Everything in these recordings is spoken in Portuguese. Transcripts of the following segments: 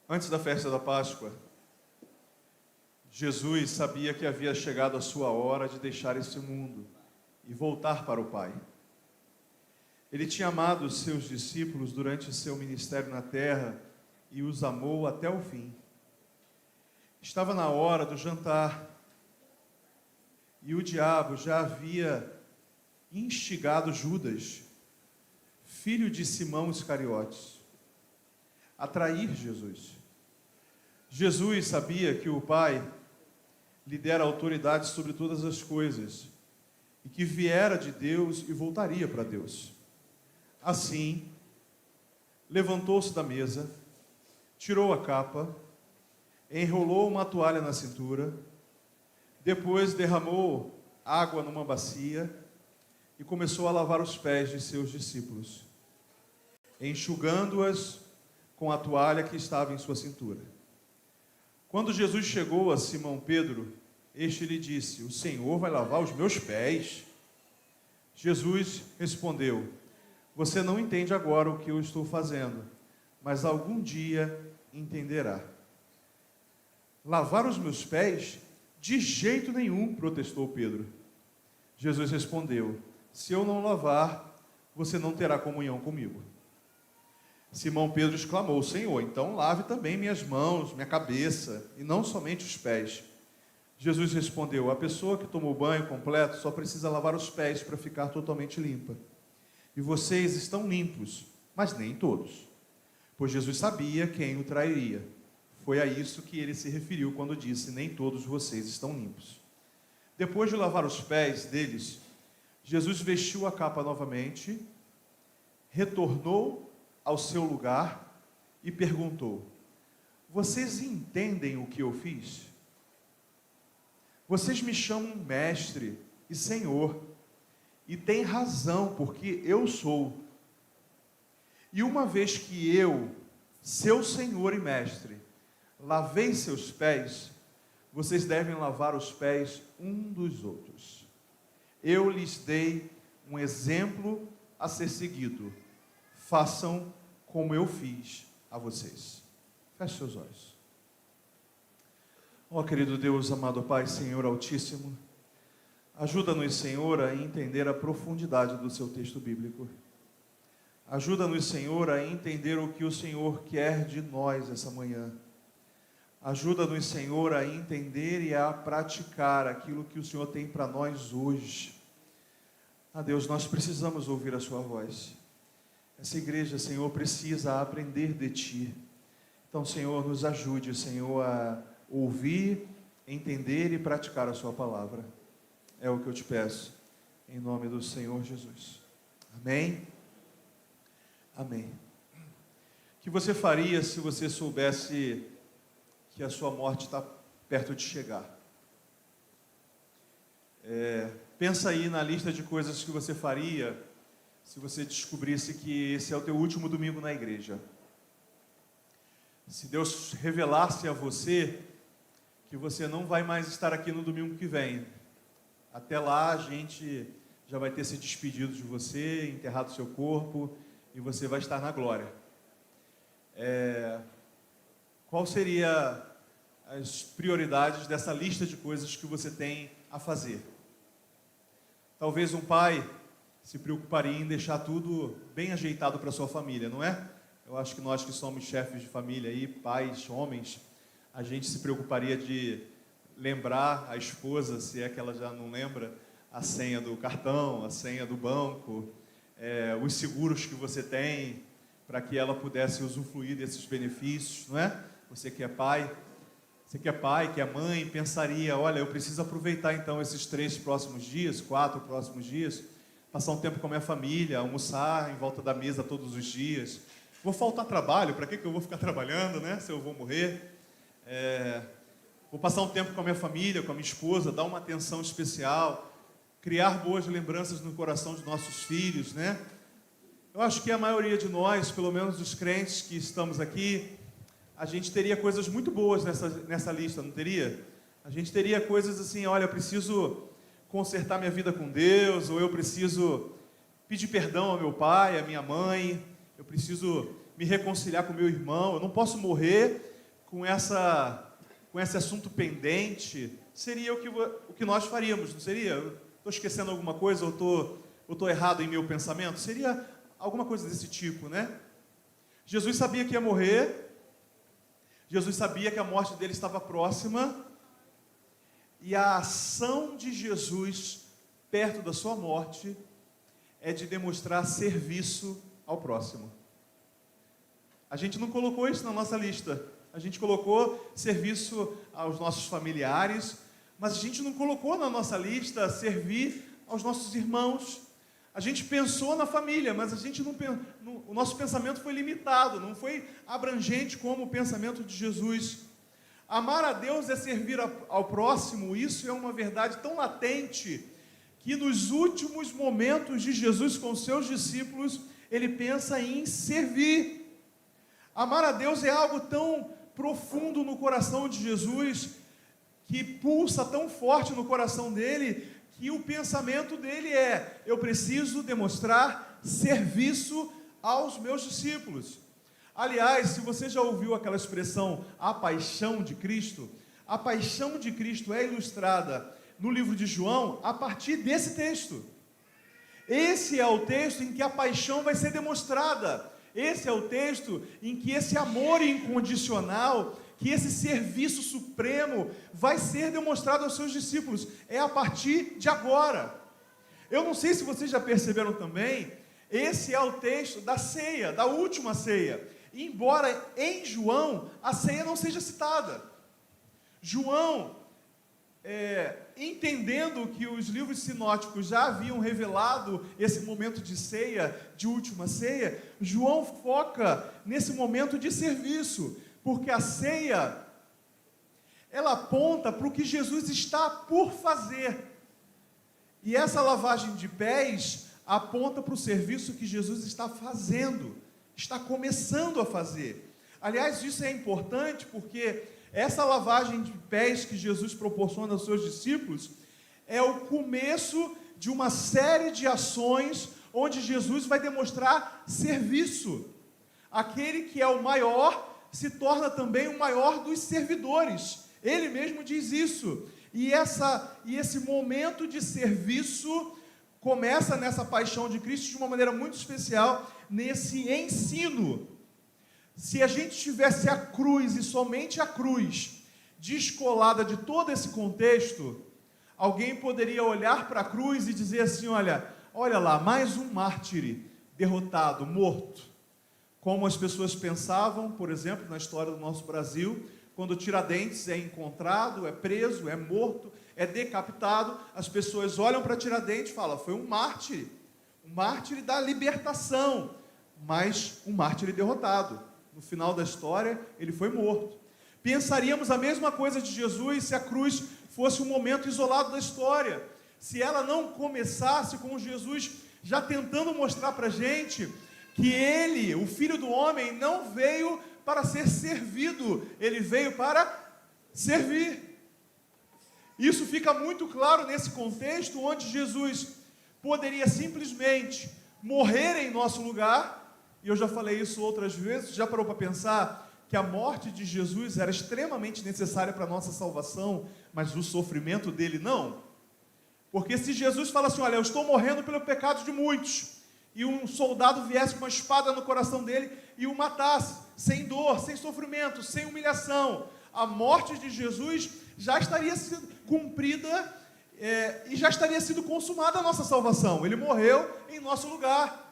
Antes da festa da Páscoa, Jesus sabia que havia chegado a sua hora de deixar esse mundo e voltar para o Pai. Ele tinha amado os seus discípulos durante seu ministério na terra e os amou até o fim. Estava na hora do jantar e o diabo já havia instigado Judas, filho de Simão Iscariotes, a trair Jesus. Jesus sabia que o Pai lhe dera autoridade sobre todas as coisas e que viera de Deus e voltaria para Deus. Assim, levantou-se da mesa, tirou a capa, enrolou uma toalha na cintura, depois derramou água numa bacia e começou a lavar os pés de seus discípulos, enxugando-as com a toalha que estava em sua cintura. Quando Jesus chegou a Simão Pedro, este lhe disse: "O Senhor vai lavar os meus pés?" Jesus respondeu: "Você não entende agora o que eu estou fazendo, mas algum dia entenderá." "Lavar os meus pés? De jeito nenhum," protestou Pedro. Jesus respondeu: "Se eu não lavar, você não terá comunhão comigo." Simão Pedro exclamou: "Senhor, então lave também minhas mãos, minha cabeça, e não somente os pés." Jesus respondeu: "A pessoa que tomou banho completo só precisa lavar os pés para ficar totalmente limpa. E vocês estão limpos, mas nem todos." Pois Jesus sabia quem o trairia. Foi a isso que ele se referiu quando disse: "Nem todos vocês estão limpos." Depois de lavar os pés deles, Jesus vestiu a capa novamente, retornou ao seu lugar e perguntou: "Vocês entendem o que eu fiz? Vocês me chamam mestre e senhor, e têm razão, porque eu sou. E uma vez que eu, seu senhor e mestre, lavei seus pés, vocês devem lavar os pés um dos outros. Eu lhes dei um exemplo a ser seguido. Façam como eu fiz a vocês." Feche seus olhos. Ó querido Deus, amado Pai, Senhor Altíssimo, ajuda-nos, Senhor, a entender a profundidade do seu texto bíblico. Ajuda-nos, Senhor, a entender o que o Senhor quer de nós essa manhã. Ajuda-nos, Senhor, a entender e a praticar aquilo que o Senhor tem para nós hoje. Deus, nós precisamos ouvir a sua voz. Essa igreja, Senhor, precisa aprender de Ti. Então, Senhor, nos ajude, Senhor, a ouvir, entender e praticar a sua palavra. É o que eu te peço, em nome do Senhor Jesus. Amém? Amém. O que você faria se você soubesse que a sua morte está perto de chegar? Pensa aí na lista de coisas que você faria se você descobrisse que esse é o teu último domingo na igreja. Se Deus revelasse a você que você não vai mais estar aqui no domingo que vem, até lá a gente já vai ter se despedido de você, enterrado seu corpo, e você vai estar na glória. Qual seria as prioridades dessa lista de coisas que você tem a fazer? Talvez um pai se preocuparia em deixar tudo bem ajeitado para sua família, não é? Eu acho que nós que somos chefes de família aí, pais, homens, a gente se preocuparia de lembrar a esposa, se é que ela já não lembra, a senha do cartão, a senha do banco, os seguros que você tem, para que ela pudesse usufruir desses benefícios, não é? Você que é pai, que é mãe, pensaria: olha, eu preciso aproveitar então esses 3 próximos dias, 4 próximos dias, passar um tempo com a minha família, almoçar em volta da mesa todos os dias. Vou faltar trabalho, para que eu vou ficar trabalhando, né, se eu vou morrer? Vou passar um tempo com a minha família, com a minha esposa, dar uma atenção especial, criar boas lembranças no coração de nossos filhos, né? Eu acho que a maioria de nós, pelo menos dos crentes que estamos aqui, a gente teria coisas muito boas nessa lista, não teria? A gente teria coisas assim: olha, eu preciso consertar minha vida com Deus, ou eu preciso pedir perdão ao meu pai, à minha mãe, eu preciso me reconciliar com meu irmão, eu não posso morrer com esse assunto pendente, seria o que nós faríamos, não seria? Estou esquecendo alguma coisa ou estou errado em meu pensamento? Seria alguma coisa desse tipo, né? Jesus sabia que ia morrer, Jesus sabia que a morte dele estava próxima, e a ação de Jesus perto da sua morte é de demonstrar serviço ao próximo. A gente não colocou isso na nossa lista. A gente colocou serviço aos nossos familiares, mas a gente não colocou na nossa lista servir aos nossos irmãos. A gente pensou na família, mas o nosso pensamento foi limitado, não foi abrangente como o pensamento de Jesus. Amar a Deus é servir ao próximo. Isso é uma verdade tão latente que nos últimos momentos de Jesus com seus discípulos, ele pensa em servir. Amar a Deus é algo tão profundo no coração de Jesus, que pulsa tão forte no coração dele, que o pensamento dele é: eu preciso demonstrar serviço aos meus discípulos. Aliás, se você já ouviu aquela expressão, a paixão de Cristo, a paixão de Cristo é ilustrada no livro de João a partir desse texto. Esse é o texto em que a paixão vai ser demonstrada. Esse é o texto em que esse amor incondicional, que esse serviço supremo vai ser demonstrado aos seus discípulos. É a partir de agora. Eu não sei se vocês já perceberam também, esse é o texto da ceia, da última ceia. Embora em João a ceia não seja citada. João, entendendo que os livros sinóticos já haviam revelado esse momento de ceia, de última ceia, João foca nesse momento de serviço, porque a ceia, ela aponta para o que Jesus está por fazer, e essa lavagem de pés aponta para o serviço que Jesus está fazendo, está começando a fazer. Aliás, isso é importante porque essa lavagem de pés que Jesus proporciona aos seus discípulos é o começo de uma série de ações onde Jesus vai demonstrar serviço. Aquele que é o maior se torna também o maior dos servidores. Ele mesmo diz isso. E esse momento de serviço começa nessa paixão de Cristo de uma maneira muito especial, nesse ensino. Se a gente tivesse a cruz e somente a cruz descolada de todo esse contexto, alguém poderia olhar para a cruz e dizer assim: olha lá, mais um mártir derrotado, morto. Como as pessoas pensavam, por exemplo, na história do nosso Brasil, quando Tiradentes é encontrado, é preso, é morto, é decapitado, as pessoas olham para Tiradentes e falam: foi um mártir da libertação, mas um mártir derrotado. No final da história, ele foi morto. Pensaríamos a mesma coisa de Jesus se a cruz fosse um momento isolado da história, se ela não começasse com Jesus já tentando mostrar para a gente que ele, o Filho do Homem, não veio para ser servido, ele veio para servir. Isso fica muito claro nesse contexto onde Jesus poderia simplesmente morrer em nosso lugar. E eu já falei isso outras vezes. Já parou para pensar que a morte de Jesus era extremamente necessária para a nossa salvação, mas o sofrimento dele não? Porque se Jesus fala assim: olha, eu estou morrendo pelo pecado de muitos, e um soldado viesse com uma espada no coração dele e o matasse, sem dor, sem sofrimento, sem humilhação, a morte de Jesus já estaria sido cumprida, e já estaria sido consumada a nossa salvação. Ele morreu em nosso lugar.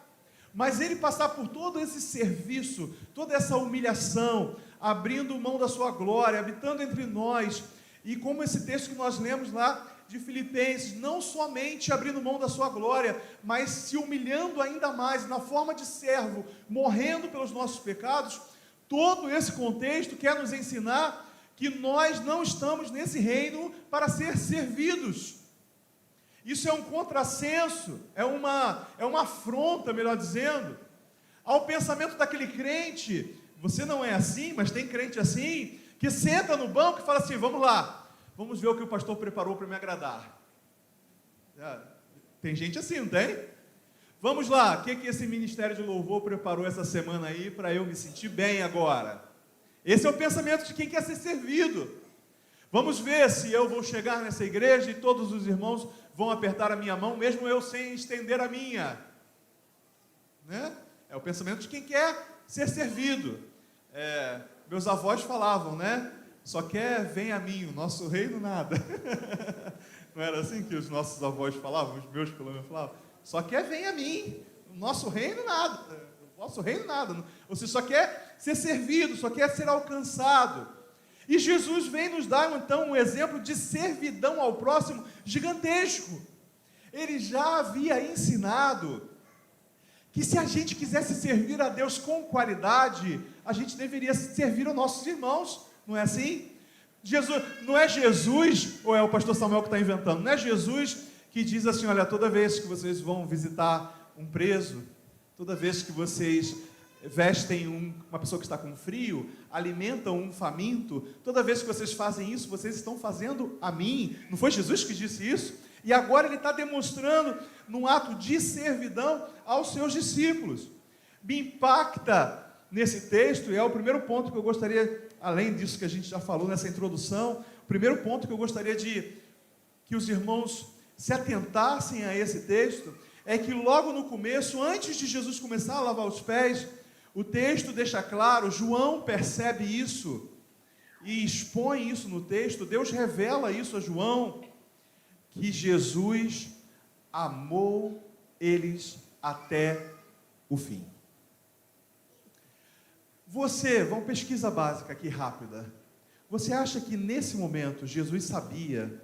Mas ele passar por todo esse serviço, toda essa humilhação, abrindo mão da sua glória, habitando entre nós, e como esse texto que nós lemos lá de Filipenses, não somente abrindo mão da sua glória, mas se humilhando ainda mais, na forma de servo, morrendo pelos nossos pecados, todo esse contexto quer nos ensinar que nós não estamos nesse reino para ser servidos. Isso é um contrassenso, é uma afronta, melhor dizendo, ao pensamento daquele crente. Você não é assim, mas tem crente assim, que senta no banco e fala assim: vamos lá, vamos ver o que o pastor preparou para me agradar. Tem gente assim, não tem? Vamos lá, o que esse ministério de louvor preparou essa semana aí para eu me sentir bem agora? Esse é o pensamento de quem quer ser servido. Vamos ver se eu vou chegar nessa igreja e todos os irmãos vão apertar a minha mão, mesmo eu sem estender a minha. Né? É o pensamento de quem quer ser servido. Meus avós falavam, né? Só quer vem a mim, o nosso reino nada. Não era assim que os nossos avós falavam, os meus pelo menos falavam? Só quer vem a mim, o nosso reino nada. O nosso reino nada. Você só quer ser servido, só quer ser alcançado. E Jesus vem nos dar então um exemplo de servidão ao próximo gigantesco. Ele já havia ensinado que se a gente quisesse servir a Deus com qualidade, a gente deveria servir aos nossos irmãos, não é assim? Não é Jesus, ou é o pastor Samuel que está inventando, não é Jesus que diz assim, olha, toda vez que vocês vão visitar um preso, toda vez que vocês vestem uma pessoa que está com frio, alimentam um faminto, toda vez que vocês fazem isso, vocês estão fazendo a mim. Não foi Jesus que disse isso? E agora ele está demonstrando num ato de servidão aos seus discípulos. Me impacta nesse texto, e é o primeiro ponto que eu gostaria, além disso que a gente já falou nessa introdução, o primeiro ponto que eu gostaria que os irmãos se atentassem a esse texto, é que logo no começo, antes de Jesus começar a lavar os pés, o texto deixa claro, João percebe isso, e expõe isso no texto, Deus revela isso a João, que Jesus amou eles até o fim. Vamos pesquisa básica aqui, rápida. Você acha que nesse momento Jesus sabia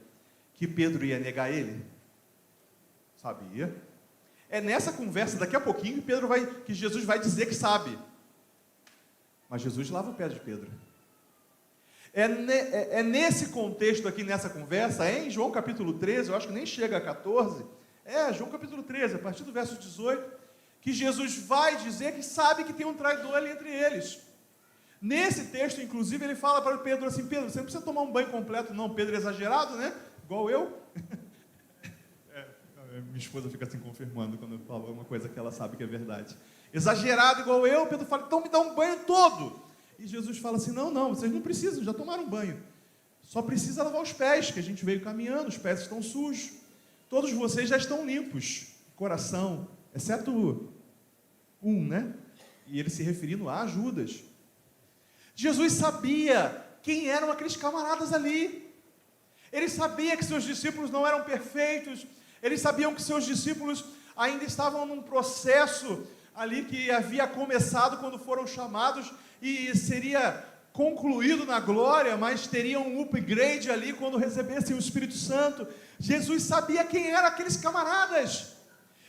que Pedro ia negar ele? Sabia. É nessa conversa, daqui a pouquinho, que Jesus vai dizer que sabe. Mas Jesus lava o pé de Pedro. É nesse contexto aqui, nessa conversa, em João capítulo 13, eu acho que nem chega a 14, João capítulo 13, a partir do verso 18, que Jesus vai dizer que sabe que tem um traidor ali entre eles. Nesse texto, inclusive, ele fala para Pedro assim, Pedro, você não precisa tomar um banho completo não, Pedro é exagerado, né? Igual eu. Minha esposa fica assim confirmando quando eu falo uma coisa que ela sabe que é verdade. Exagerado igual eu, Pedro fala, então me dá um banho todo. E Jesus fala assim, não, vocês não precisam, já tomaram banho. Só precisa lavar os pés, que a gente veio caminhando, os pés estão sujos. Todos vocês já estão limpos, coração, exceto um, né? E ele se referindo a Judas. Jesus sabia quem eram aqueles camaradas ali. Ele sabia que seus discípulos não eram perfeitos. Eles sabiam que seus discípulos ainda estavam num processo ali que havia começado quando foram chamados e seria concluído na glória, mas teriam um upgrade ali quando recebessem o Espírito Santo. Jesus sabia quem eram aqueles camaradas.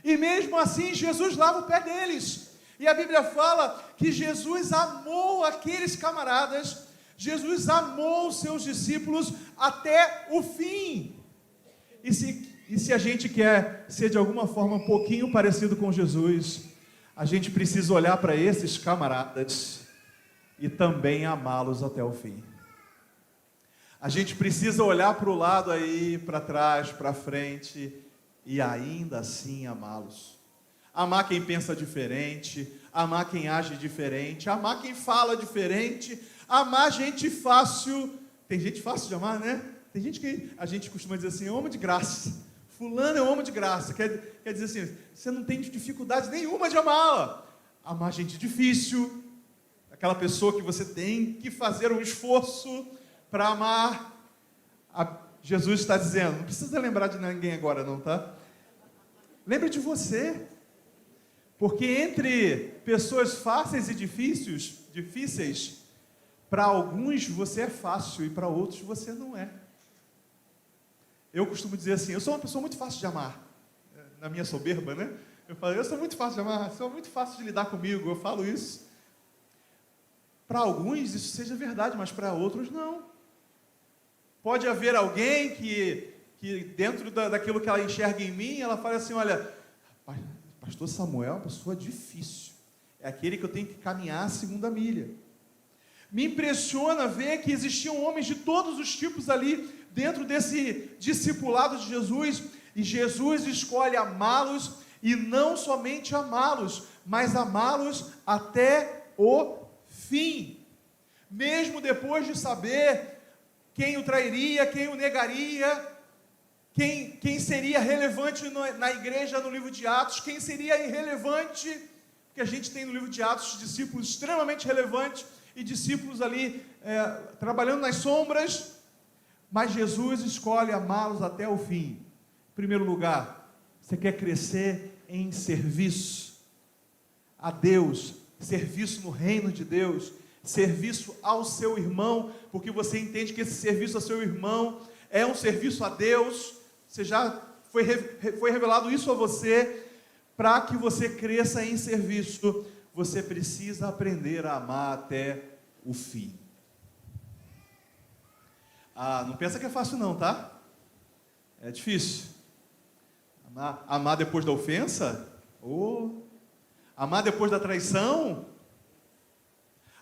E mesmo assim, Jesus lava o pé deles. E a Bíblia fala que Jesus amou aqueles camaradas, Jesus amou os seus discípulos até o fim. E se a gente quer ser de alguma forma um pouquinho parecido com Jesus, a gente precisa olhar para esses camaradas e também amá-los até o fim. A gente precisa olhar para o lado aí, para trás, para frente, e ainda assim amá-los. Amar quem pensa diferente, amar quem age diferente, amar quem fala diferente, amar gente fácil. Tem gente fácil de amar, né? Tem gente que a gente costuma dizer assim, é homem de graça. Fulano é homem de graça. Quer dizer assim, você não tem dificuldade nenhuma de amá-la. Amar gente difícil, aquela pessoa que você tem que fazer um esforço para amar. Jesus está dizendo, não precisa lembrar de ninguém agora não, tá? Lembre de você. Porque entre pessoas fáceis e difíceis, para alguns você é fácil e para outros você não é. Eu costumo dizer assim, eu sou uma pessoa muito fácil de amar, na minha soberba, né? Eu falo, eu sou muito fácil de amar, sou muito fácil de lidar comigo, eu falo isso. Para alguns isso seja verdade, mas para outros não. Pode haver alguém que dentro daquilo que ela enxerga em mim, ela fala assim, olha, pastor Samuel é uma pessoa difícil, é aquele que eu tenho que caminhar a segunda milha. Me impressiona ver que existiam homens de todos os tipos ali, dentro desse discipulado de Jesus, e Jesus escolhe amá-los, e não somente amá-los, mas amá-los até o fim. mesmo depois de saber quem o trairia, quem o negaria, quem seria relevante na igreja no livro de Atos, quem seria irrelevante, porque a gente tem no livro de Atos discípulos extremamente relevantes e discípulos ali trabalhando nas sombras, mas Jesus escolhe amá-los até o fim. Em primeiro lugar, você quer crescer em serviço a Deus, serviço no reino de Deus, serviço ao seu irmão, porque você entende que esse serviço ao seu irmão é um serviço a Deus. Você já foi revelado isso a você. Para que você cresça em serviço, você precisa aprender a amar até o fim. Não pensa que é fácil não, tá? É difícil. Amar depois da ofensa? Amar depois da traição?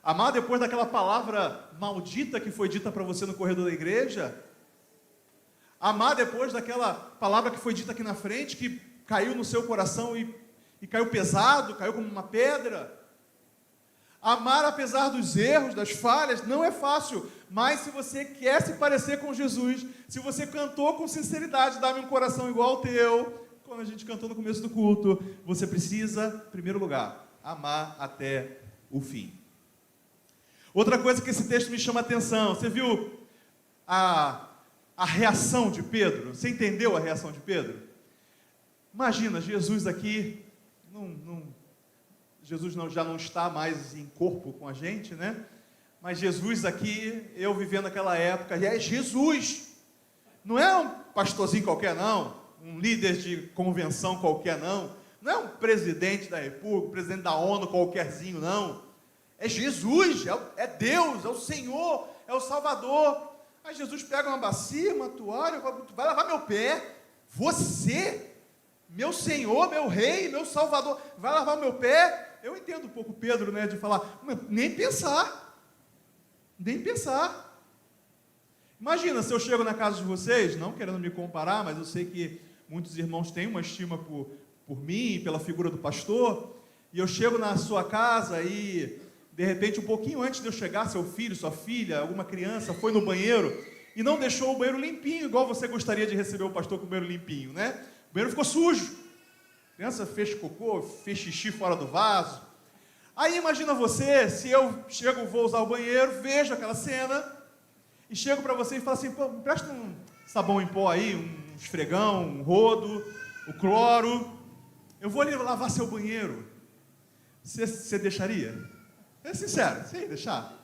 Amar depois daquela palavra maldita que foi dita para você no corredor da igreja? Amar depois daquela palavra que foi dita aqui na frente, que caiu no seu coração e caiu pesado, caiu como uma pedra? Amar apesar dos erros, das falhas, não é fácil, mas se você quer se parecer com Jesus, se você cantou com sinceridade, dá-me um coração igual ao teu, quando a gente cantou no começo do culto, você precisa, em primeiro lugar, amar até o fim. Outra coisa que esse texto me chama a atenção, você viu a reação de Pedro? Você entendeu a reação de Pedro? Imagina, Jesus aqui, Jesus já não está mais em corpo com a gente, né? Mas Jesus aqui, eu vivendo aquela época, e é Jesus, não é um pastorzinho qualquer não, um líder de convenção qualquer não é um presidente da república, presidente da ONU qualquerzinho não, é Jesus, é Deus, é o Senhor, é o Salvador. Aí Jesus pega uma bacia, uma toalha, vai lavar meu pé, você, meu Senhor, meu Rei, meu Salvador, vai lavar meu pé? Eu entendo um pouco Pedro, né, de falar, nem pensar. Imagina se eu chego na casa de vocês, não querendo me comparar, mas eu sei que muitos irmãos têm uma estima por mim, pela figura do pastor, e eu chego na sua casa e, de repente, um pouquinho antes de eu chegar, seu filho, sua filha, alguma criança foi no banheiro e não deixou o banheiro limpinho, igual você gostaria de receber o pastor com o banheiro limpinho, né? O banheiro ficou sujo. A criança fez cocô, fez xixi fora do vaso. Aí imagina você, se eu chego, vou usar o banheiro, vejo aquela cena, e chego para você e falo assim, me presta um sabão em pó aí, um esfregão, um rodo, o cloro, eu vou ali lavar seu banheiro. Você deixaria? É sincero, você ia deixar?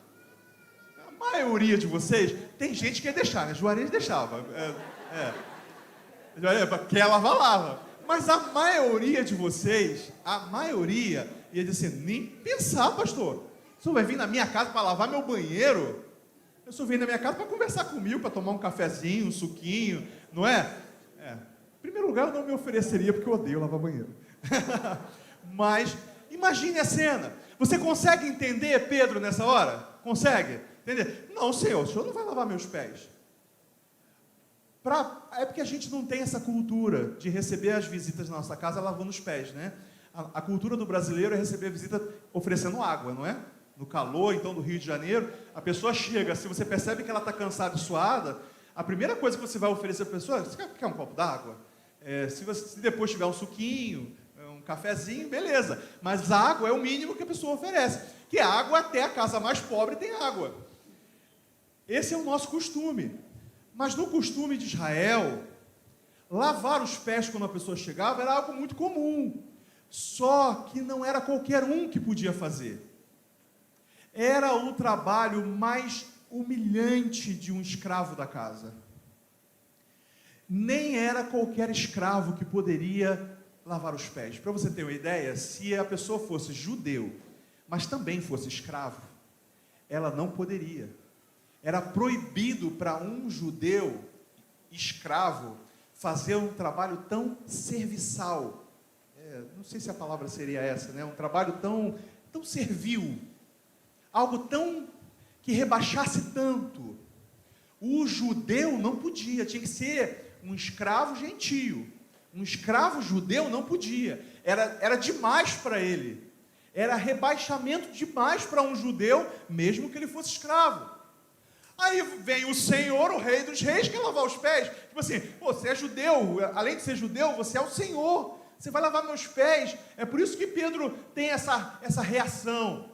A maioria de vocês, tem gente que ia deixar, né? Juarez deixava. Quer lavar, lava. Mas a maioria de vocês, ia dizer assim, nem pensar, pastor. O senhor vai vir na minha casa para lavar meu banheiro? Eu só venho na minha casa para conversar comigo, para tomar um cafezinho, um suquinho, não é? Em primeiro lugar, eu não me ofereceria, porque eu odeio lavar banheiro. Mas, imagine a cena. Você consegue entender Pedro nessa hora? Consegue? Entender? Não, Senhor, o Senhor não vai lavar meus pés. É porque a gente não tem essa cultura de receber as visitas na nossa casa lavando os pés, né? A cultura do brasileiro é receber a visita oferecendo água, não é? No calor, então, do Rio de Janeiro, a pessoa chega, se você percebe que ela está cansada e suada, a primeira coisa que você vai oferecer para a pessoa, você quer um copo d'água? Se depois tiver um suquinho, um cafezinho, beleza. Mas a água é o mínimo que a pessoa oferece. Que a água, até a casa mais pobre tem água. Esse é o nosso costume. Mas no costume de Israel, lavar os pés quando a pessoa chegava era algo muito comum. Só que não era qualquer um que podia fazer. Era o trabalho mais humilhante de um escravo da casa. Nem era qualquer escravo que poderia lavar os pés. Para você ter uma ideia, se a pessoa fosse judeu, mas também fosse escravo, ela não poderia. Era proibido para um judeu escravo fazer um trabalho tão serviçal. Não sei se a palavra seria essa, né? Um trabalho tão servil. Algo tão que rebaixasse tanto. O judeu não podia, tinha que ser um escravo gentio. Um escravo judeu não podia. Era demais para ele. Era rebaixamento demais para um judeu, mesmo que ele fosse escravo. Aí vem o Senhor, o Rei dos Reis, quer lavar os pés. Tipo assim, pô, você é judeu, além de ser judeu, você é o Senhor. Você vai lavar meus pés. É por isso que Pedro tem essa reação.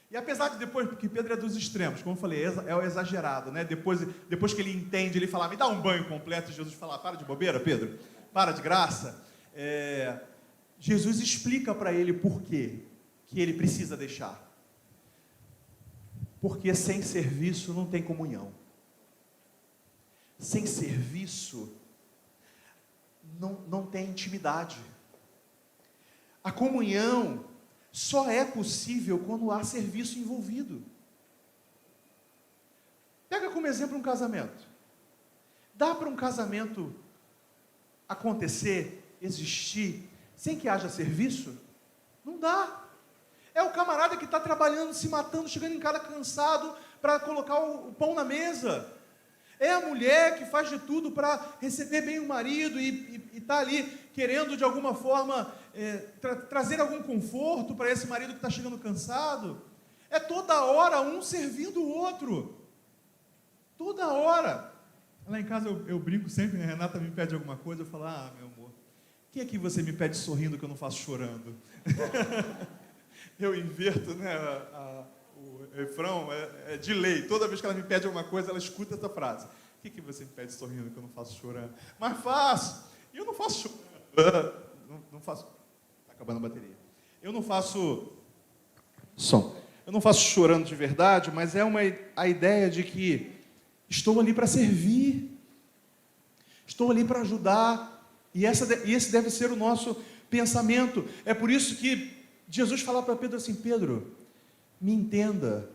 E apesar de depois, porque Pedro é dos extremos, como eu falei, é o exagerado, né? Depois que ele entende, ele fala, me dá um banho completo, Jesus fala, para de bobeira, Pedro, para de graça. Jesus explica para ele por quê que ele precisa deixar. Porque sem serviço não tem comunhão. Sem serviço não tem intimidade. A comunhão só é possível quando há serviço envolvido. Pega como exemplo um casamento. Dá para um casamento acontecer, existir, sem que haja serviço? Não dá. É o camarada que está trabalhando, se matando, chegando em casa cansado para colocar o pão na mesa. É a mulher que faz de tudo para receber bem o marido e está ali querendo de alguma forma trazer algum conforto para esse marido que está chegando cansado. É toda hora um servindo o outro. Toda hora. Lá em casa eu brinco sempre, né? A Renata me pede alguma coisa, eu falo, meu amor, o que é que você me pede sorrindo que eu não faço chorando? Eu inverto, né, o refrão, é de lei. Toda vez que ela me pede alguma coisa, ela escuta essa frase. O que você me pede sorrindo que eu não faço chorando? Mas faço. E eu não faço chorando. Não faço. Está acabando a bateria. Eu não faço som. Eu não faço chorando de verdade, mas a ideia de que estou ali para servir. Estou ali para ajudar. E esse deve ser o nosso pensamento. É por isso que Jesus fala para Pedro assim, Pedro, me entenda,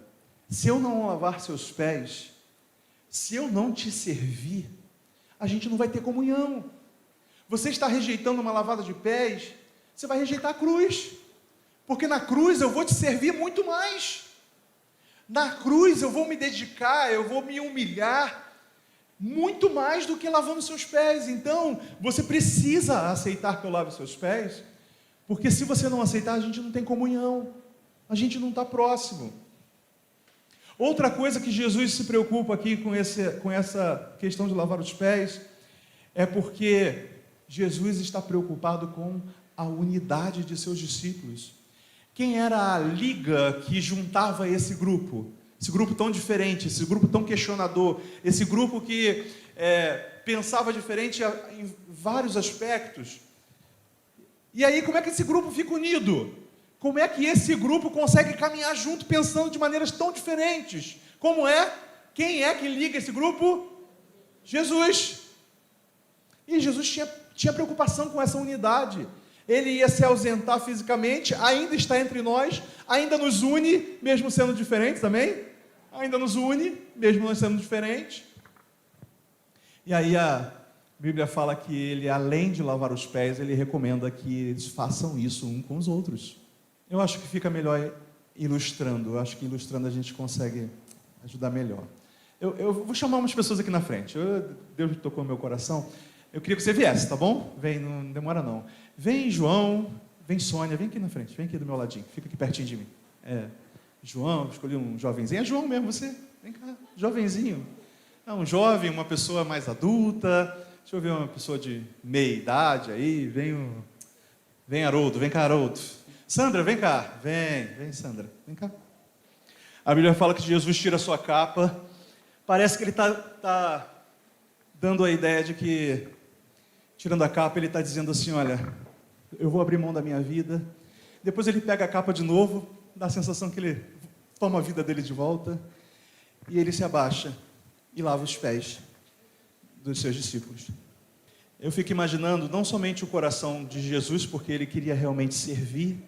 se eu não lavar seus pés, se eu não te servir, a gente não vai ter comunhão. Você está rejeitando uma lavada de pés, você vai rejeitar a cruz, porque na cruz eu vou te servir muito mais. Na cruz eu vou me dedicar, eu vou me humilhar, muito mais do que lavando seus pés. Então, você precisa aceitar que eu lave seus pés, porque se você não aceitar, a gente não tem comunhão, a gente não está próximo. Outra coisa que Jesus se preocupa aqui com essa questão de lavar os pés, é porque Jesus está preocupado com a unidade de seus discípulos. Quem era a liga que juntava esse grupo tão diferente, esse grupo tão questionador, esse grupo que pensava diferente em vários aspectos? E aí, como é que esse grupo fica unido? Como é que esse grupo consegue caminhar junto, pensando de maneiras tão diferentes? Quem é que liga esse grupo? Jesus. E Jesus tinha preocupação com essa unidade. Ele ia se ausentar fisicamente, ainda está entre nós, ainda nos une, mesmo sendo diferentes, amém? Ainda nos une, mesmo nós sendo diferentes. E aí a Bíblia fala que ele, além de lavar os pés, ele recomenda que eles façam isso um com os outros. Eu acho que fica melhor ilustrando. Eu acho que ilustrando a gente consegue ajudar melhor. Eu vou chamar umas pessoas aqui na frente. Deus tocou no meu coração. Eu queria que você viesse, tá bom? Vem, não demora não. Vem João, vem Sônia, vem aqui na frente. Vem aqui do meu ladinho, fica aqui pertinho de mim. João, escolhi um jovenzinho. É João mesmo, você. Vem cá, jovenzinho. Um jovem, uma pessoa mais adulta. Deixa eu ver uma pessoa de meia idade aí. Vem Haroldo, vem cá, Haroldo. Sandra, vem cá. Vem Sandra, vem cá. A Bíblia fala que Jesus tira a sua capa. Parece que ele está dando a ideia de que, tirando a capa, ele está dizendo assim, olha, eu vou abrir mão da minha vida. Depois ele pega a capa de novo, dá a sensação que ele toma a vida dele de volta, e ele se abaixa e lava os pés dos seus discípulos. Eu fico imaginando não somente o coração de Jesus, porque ele queria realmente servir,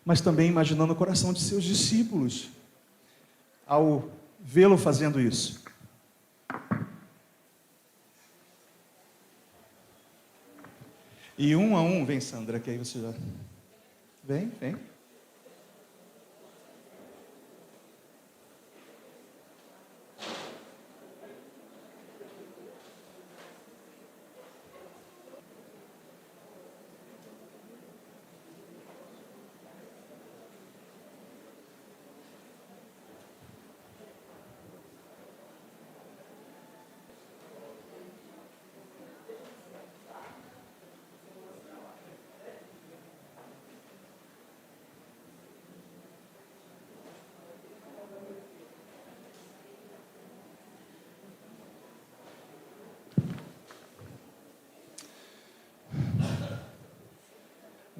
mas também imaginando o coração de seus discípulos, ao vê-lo fazendo isso. E um a um, vem Sandra, que aí você já... Vem.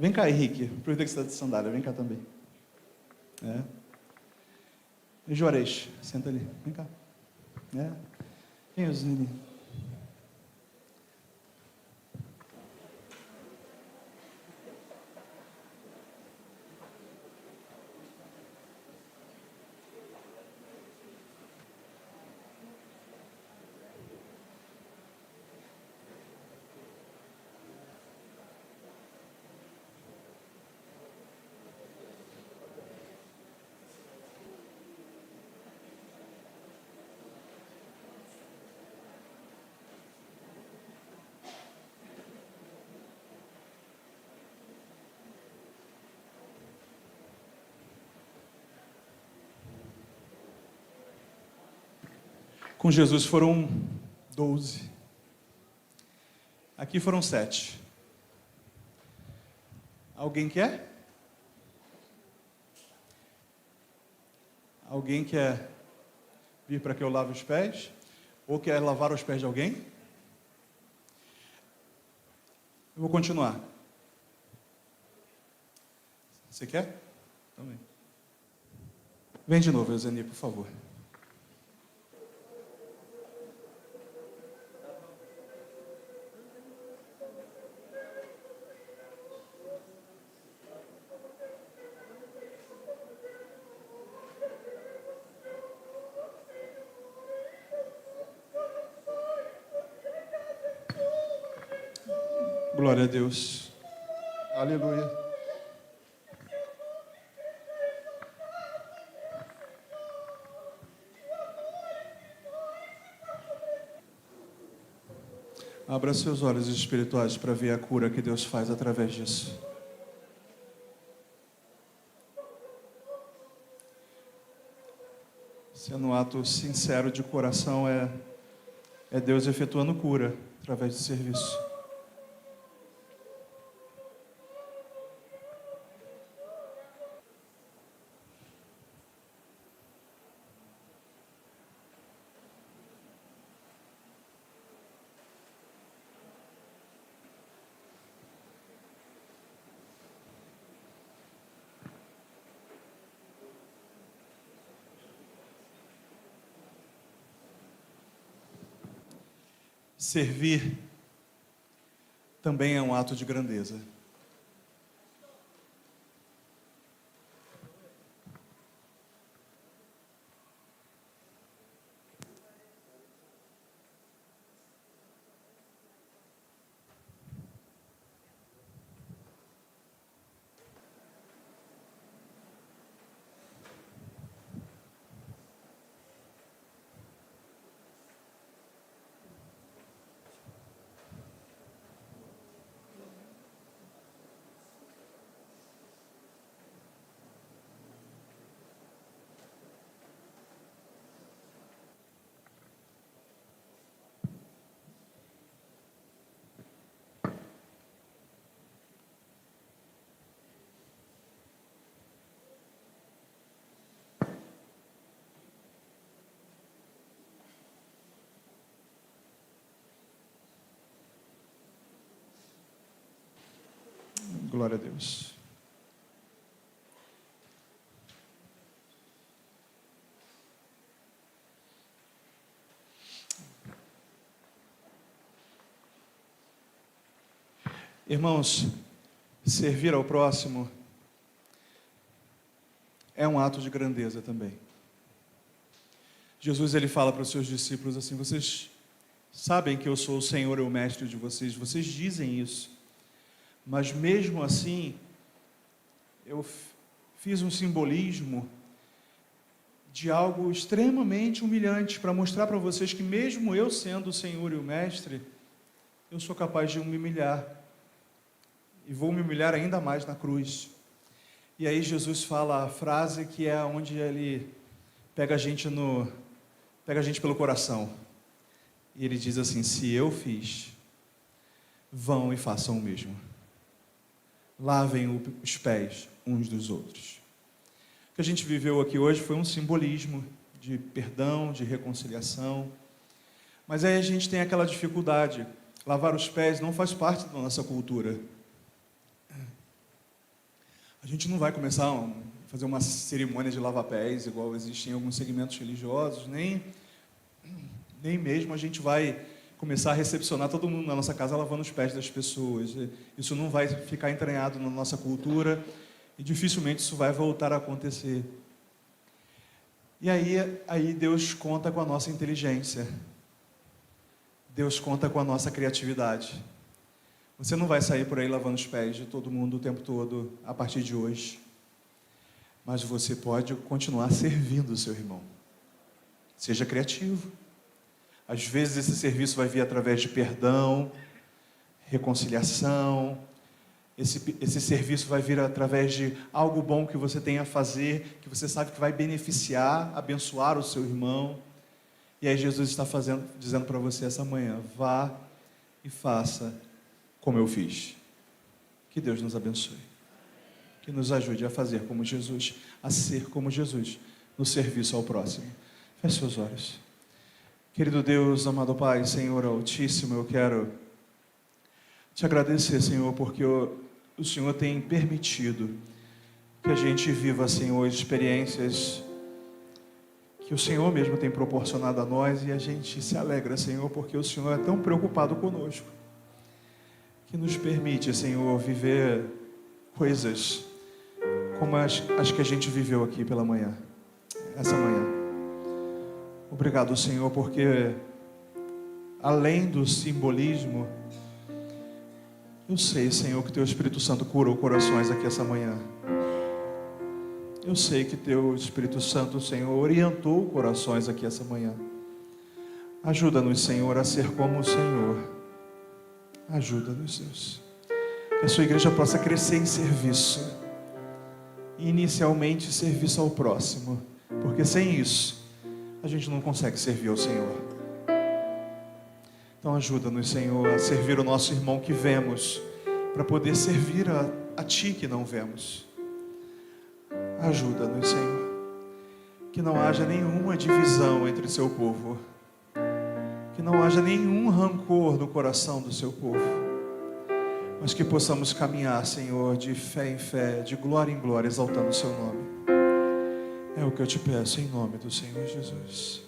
Vem cá, Henrique. Aproveita que você está de sandália. Vem cá também. E Juarez, senta ali. Vem cá. Vem, Osnini. Com Jesus foram 12. Aqui foram 7. Alguém quer? Alguém quer vir para que eu lave os pés? Ou quer lavar os pés de alguém? Eu vou continuar. Você quer? Também. Vem de novo, Euseni, por favor. Glória a Deus. Aleluia. Abra seus olhos espirituais para ver a cura que Deus faz através disso. Sendo um ato sincero de coração, é Deus efetuando cura através do serviço. Servir também é um ato de grandeza. Glória a Deus. Irmãos, servir ao próximo é um ato de grandeza também. Jesus, ele fala para os seus discípulos assim: vocês sabem que eu sou o Senhor e o Mestre de vocês, vocês dizem isso, mas mesmo assim, eu fiz um simbolismo de algo extremamente humilhante para mostrar para vocês que mesmo eu sendo o Senhor e o Mestre, eu sou capaz de me humilhar. E vou me humilhar ainda mais na cruz. E aí Jesus fala a frase que é onde ele pega a gente pelo coração. E ele diz assim: se eu fiz, vão e façam o mesmo. Lavem os pés uns dos outros. O que a gente viveu aqui hoje foi um simbolismo de perdão, de reconciliação. Mas aí a gente tem aquela dificuldade. Lavar os pés não faz parte da nossa cultura. A gente não vai começar a fazer uma cerimônia de lava-pés, igual existe em alguns segmentos religiosos, nem mesmo a gente vai começar a recepcionar todo mundo na nossa casa lavando os pés das pessoas. Isso não vai ficar entranhado na nossa cultura e dificilmente isso vai voltar a acontecer. E aí Deus conta com a nossa inteligência. Deus conta com a nossa criatividade. Você não vai sair por aí lavando os pés de todo mundo o tempo todo a partir de hoje. Mas você pode continuar servindo o seu irmão. Seja criativo. Às vezes esse serviço vai vir através de perdão, reconciliação. Esse serviço vai vir através de algo bom que você tem a fazer, que você sabe que vai beneficiar, abençoar o seu irmão. E aí Jesus está dizendo para você essa manhã: vá e faça como eu fiz. Que Deus nos abençoe. Que nos ajude a fazer como Jesus, a ser como Jesus, no serviço ao próximo. Feche seus olhos. Querido Deus, amado Pai, Senhor Altíssimo, eu quero te agradecer, Senhor, porque o Senhor tem permitido que a gente viva, Senhor, experiências que o Senhor mesmo tem proporcionado a nós, e a gente se alegra, Senhor, porque o Senhor é tão preocupado conosco, que nos permite, Senhor, viver coisas como as que a gente viveu aqui pela manhã, essa manhã. Obrigado, Senhor, porque além do simbolismo, eu sei, Senhor, que Teu Espírito Santo curou corações aqui essa manhã. Eu sei que Teu Espírito Santo, Senhor, orientou corações aqui essa manhã. Ajuda-nos, Senhor, a ser como o Senhor. Ajuda-nos, Deus. Que a Sua igreja possa crescer em serviço. Inicialmente, serviço ao próximo. Porque sem isso, a gente não consegue servir ao Senhor. Então ajuda-nos, Senhor, a servir o nosso irmão que vemos, para poder servir a Ti que não vemos. Ajuda-nos, Senhor, que não haja nenhuma divisão entre o Seu povo, que não haja nenhum rancor no coração do Seu povo, mas que possamos caminhar, Senhor, de fé em fé, de glória em glória, exaltando o Seu nome. É o que eu te peço em nome do Senhor Jesus.